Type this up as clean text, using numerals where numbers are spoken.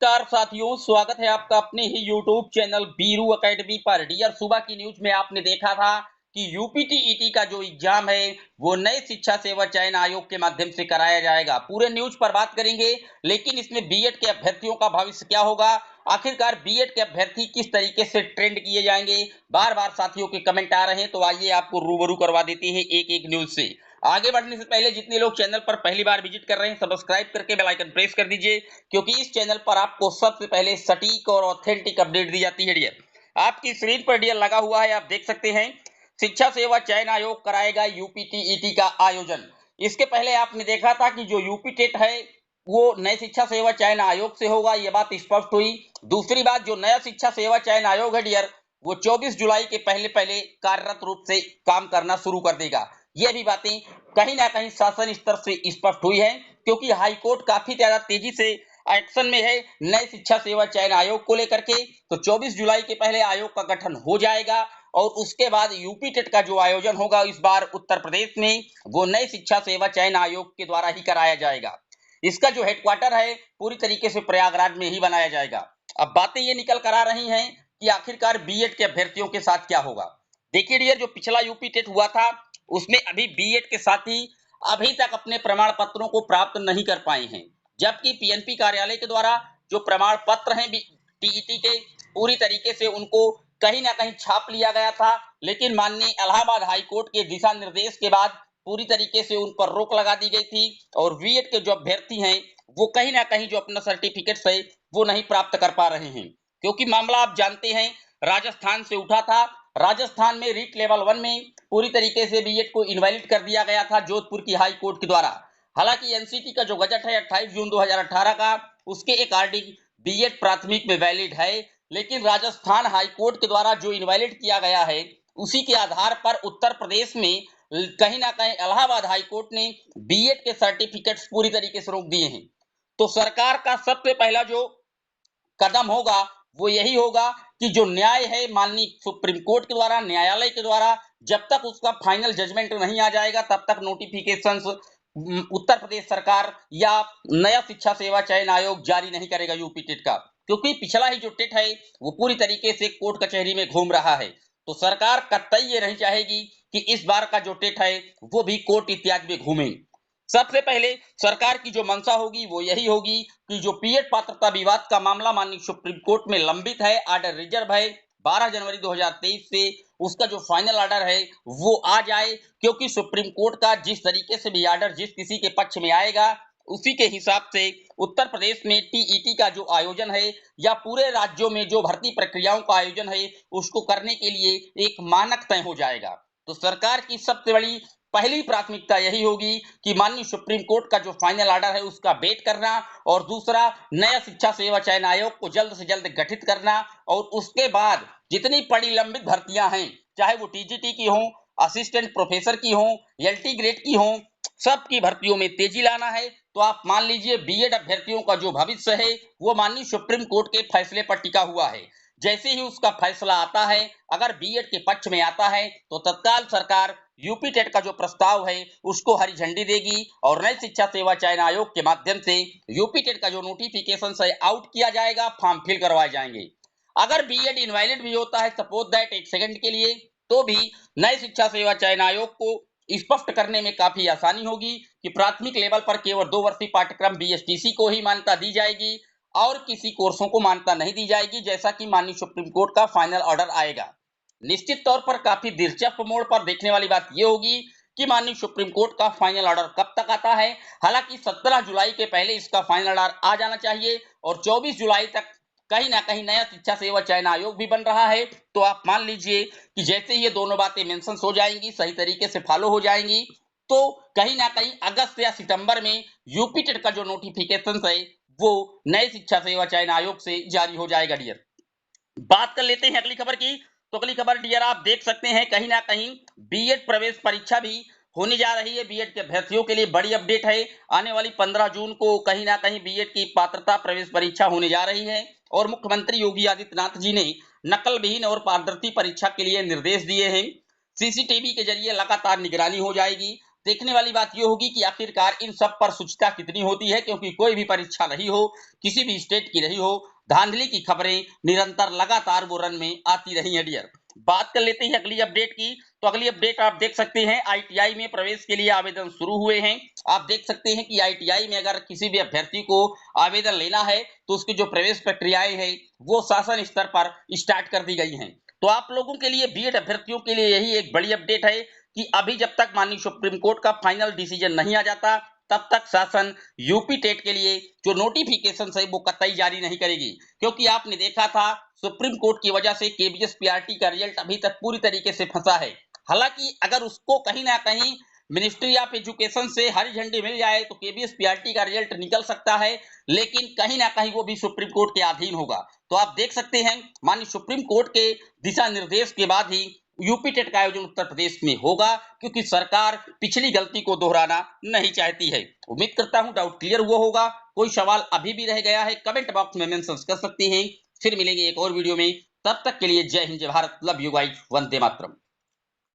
नमस्कार साथियों, स्वागत है आपका अपने ही YouTube चैनल बीरू एकेडमी पर। डियर, सुबह की न्यूज में आपने देखा था कि यूपीटीईटी का जो एग्जाम है वो नए शिक्षा सेवा चयन आयोग के माध्यम से कराया जाएगा। पूरे न्यूज पर बात करेंगे, लेकिन इसमें बीएड के अभ्यर्थियों का भविष्य क्या होगा, आखिरकार बीएड के अभ्यर्थी किस तरीके से ट्रेंड किए जाएंगे। बार बार साथियों के कमेंट आ रहे हैं, तो आइए आपको रूबरू करवा देते हैं एक एक न्यूज से। आगे बढ़ने से पहले जितने लोग चैनल पर पहली बार विजिट कर रहे हैं, सब्सक्राइब करके बेल आइकन प्रेस कर दीजिए, क्योंकि इस चैनल पर आपको सबसे पहले सटीक और ऑथेंटिक अपडेट दी जाती है। डियर, आपकी स्क्रीन पर डियर लगा हुआ है, आप देख सकते हैं। शिक्षा सेवा चयन आयोग कराएगा यूपीटीईटी का आयोजन। इसके पहले आपने देखा था कि जो यूपी टेट है वो नए शिक्षा सेवा चयन आयोग से होगा, यह बात स्पष्ट हुई। दूसरी बात, जो नया शिक्षा सेवा चयन आयोग है डियर, वो 24 जुलाई के पहले पहले कार्यरत रूप से काम करना शुरू कर देगा। ये भी बातें कहीं ना कहीं शासन स्तर से स्पष्ट हुई है, क्योंकि हाईकोर्ट काफी ज्यादा तेजी से एक्शन में है नए शिक्षा सेवा चयन आयोग को लेकर के। तो 24 जुलाई के पहले आयोग का गठन हो जाएगा और उसके बाद यूपी टेट का जो आयोजन होगा इस बार उत्तर प्रदेश में, वो नए शिक्षा सेवा चयन आयोग के द्वारा ही कराया जाएगा। इसका जो हेडक्वार्टर है पूरी तरीके से प्रयागराज में ही बनाया जाएगा। अब बातें ये निकल कर आ रही हैं कि आखिरकार बीएड के अभ्यर्थियों के साथ क्या होगा। देखिए डियर, जो पिछला यूपी टेट हुआ था उसमें अभी बीएड के साथी अभी तक अपने प्रमाण पत्रों को प्राप्त नहीं कर पाए हैं, जबकि पीएनपी कार्यालय के द्वारा जो प्रमाण पत्र हैं टीईटी के, पूरी तरीके से उनको कहीं ना कहीं छाप लिया गया था। लेकिन माननीय इलाहाबाद हाईकोर्ट के दिशा निर्देश के बाद पूरी तरीके से उन पर रोक लगा दी गई थी और बीएड के जो अभ्यर्थी हैं वो कहीं ना कहीं जो अपना सर्टिफिकेट है वो नहीं प्राप्त कर पा रहे हैं, क्योंकि मामला आप जानते हैं राजस्थान से उठा था। राजस्थान में रीट लेवल 1 में पूरी तरीके से बीएड को इनवैलिड कर दिया गया था जोधपुर की हाई कोर्ट के द्वारा। हालांकि एनसीटी का जो गजट है 28 जून 2018 का, उसके अकॉर्डिंग बीएड प्राथमिक में वैलिड है, लेकिन राजस्थान हाई कोर्ट के द्वारा जो इनवैलिड किया गया है उसी के आधार पर उत्तर प्रदेश में कहीं ना कहीं इलाहाबाद हाई कोर्ट ने बीएड के सर्टिफिकेट्स पूरी तरीके से रोक दिए हैं। तो सरकार का सबसे पहला जो कदम होगा वो यही होगा कि जो न्याय है माननीय सुप्रीम कोर्ट के द्वारा, न्यायालय के द्वारा, जब तक उसका फाइनल जजमेंट नहीं आ जाएगा तब तक नोटिफिकेशंस उत्तर प्रदेश सरकार या नया शिक्षा सेवा चयन आयोग जारी नहीं करेगा यूपी टेट का, क्योंकि पिछला ही जो टेट है वो पूरी तरीके से कोर्ट कचहरी में घूम रहा है। तो सरकार कतई ये नहीं चाहेगी कि इस बार का जो टेट है वो भी कोर्ट इत्यादि में घूमे। सबसे पहले सरकार की जो मंशा होगी वो यही होगी कि जो बीएड पात्रता विवाद का मामला माननीय सुप्रीम कोर्ट में लंबित है, आर्डर रिजर्व है, 12 जनवरी 2023 से उसका जो फाइनल आर्डर है वो आ जाए, क्योंकि सुप्रीम कोर्ट का जिस तरीके से भी आर्डर जिस किसी के पक्ष में आएगा उसी के हिसाब से उत्तर प्रदेश में टीईटी का जो आयोजन है या पूरे राज्यों में जो भर्ती प्रक्रियाओं का आयोजन है उसको करने के लिए एक मानक तय हो जाएगा। तो सरकार की सबसे बड़ी पहली प्राथमिकता यही होगी कि माननीय सुप्रीम कोर्ट का जो फाइनल ऑर्डर है उसका वेट करना, और दूसरा नया शिक्षा सेवा चयन आयोग को जल्द से जल्द गठित करना, और उसके बाद जितनी पड़ी लंबित भर्तियां हैं, चाहे वो टीजीटी की हो, असिस्टेंट प्रोफेसर की हो, एलटी ग्रेड की हो, सबकी भर्तियों में तेजी लाना है। तो आप मान लीजिए बीएड अभ्यर्थियों का जो भविष्य है वो माननीय सुप्रीम कोर्ट के फैसले पर टिका हुआ है। जैसे ही उसका फैसला आता है, अगर बीएड के पक्ष में आता है तो तत्काल सरकार यूपी टेट का जो प्रस्ताव है उसको हरी झंडी देगी और नई शिक्षा सेवा चयन आयोग के माध्यम से यूपी टेट का जो नोटिफिकेशन है आउट किया जाएगा, फॉर्म फिल करवाए जाएंगे। अगर बीएड इनवैलिड भी होता है, सपोज दैट एक सेकंड के लिए, तो भी नई शिक्षा सेवा चयन आयोग को स्पष्ट करने में काफी आसानी होगी कि प्राथमिक लेवल पर केवल 2 वर्षीय पाठ्यक्रम बीएसटीसी को ही मान्यता दी जाएगी और किसी कोर्सों को मान्यता नहीं दी जाएगी, जैसा कि माननीय सुप्रीम कोर्ट का फाइनल ऑर्डर आएगा। निश्चित तौर पर काफी दिलचस्प मोड़ पर देखने वाली बात यह होगी कि माननीय सुप्रीम कोर्ट का फाइनल ऑर्डर कब तक आता है। हालांकि 17 जुलाई के पहले इसका फाइनल ऑर्डर आ जाना चाहिए और 24 जुलाई तक कहीं ना कहीं नया शिक्षा सेवा चयन आयोग भी बन रहा है। तो आप मान लीजिए कि जैसे ये दोनों बातें मेंशन हो जाएंगी, सही तरीके से फॉलो हो जाएंगी, तो कहीं ना कहीं अगस्त या सितंबर में यूपी टेट का जो नोटिफिकेशन है वो नए शिक्षा सेवा चयन आयोग से जारी हो जाएगा। डियर, बात कर लेते हैं अगली खबर की। तो अगली खबर डियर आप देख सकते हैं कहीं ना कहीं बीएड प्रवेश परीक्षा भी होने जा रही है। बीएड के अभ्यर्थियों के लिए बड़ी अपडेट है। आने वाली 15 जून को कहीं ना कहीं बीएड की पात्रता प्रवेश परीक्षा होने जा रही है और मुख्यमंत्री योगी आदित्यनाथ जी ने नकल विहीन और पारदर्शी परीक्षा के लिए निर्देश दिए हैं। सीसीटीवी के जरिए लगातार निगरानी हो जाएगी। देखने वाली बात यह होगी कि आखिरकार इन सब पर शुचिता कितनी होती है, क्योंकि कोई भी परीक्षा नहीं हो, किसी भी स्टेट की रही हो, धांधली की खबरें निरंतर लगातार वो रन में आती रही है डियर। बात कर लेते हैं अगली अपडेट की। तो अगली अपडेट आप देख सकते हैं, आईटीआई में प्रवेश के लिए आवेदन शुरू हुए हैं। आप देख सकते हैं कि आईटीआई में अगर किसी भी अभ्यर्थी को आवेदन लेना है तो उसकी जो प्रवेश प्रक्रियाएं हैं वो शासन स्तर पर स्टार्ट कर दी गई हैं। तो आप लोगों के लिए, बीएड अभ्यर्थियों के लिए यही एक बड़ी अपडेट है कि अभी जब तक माननीय सुप्रीम कोर्ट का फाइनल डिसीजन नहीं आ जाता तब तक शासन यूपी टेट के लिए जो नोटिफिकेशन है वो कतई जारी नहीं करेगी, क्योंकि आपने देखा था सुप्रीम कोर्ट की वजह से केबीएस पीआरटी का रिजल्ट अभी तक पूरी तरीके से फंसा है। हालांकि अगर उसको कहीं ना कहीं मिनिस्ट्री ऑफ एजुकेशन से हरी झंडी मिल जाए तो केबीएस पीआरटी का रिजल्ट निकल सकता है, लेकिन कहीं ना कहीं वो भी सुप्रीम कोर्ट के अधीन होगा। तो आप देख सकते हैं माननीय सुप्रीम कोर्ट के दिशा निर्देश के बाद ही यूपी टेट का आयोजन उत्तर प्रदेश में होगा, क्योंकि सरकार पिछली गलती को दोहराना नहीं चाहती है। उम्मीद करता हूं डाउट क्लियर हुआ होगा। कोई सवाल अभी भी रह गया है कमेंट बॉक्स में मेंशन कर सकते हैं। फिर मिलेंगे एक और वीडियो में, तब तक के लिए जय हिंद, जय Bharat, love you guys, Vande Mataram.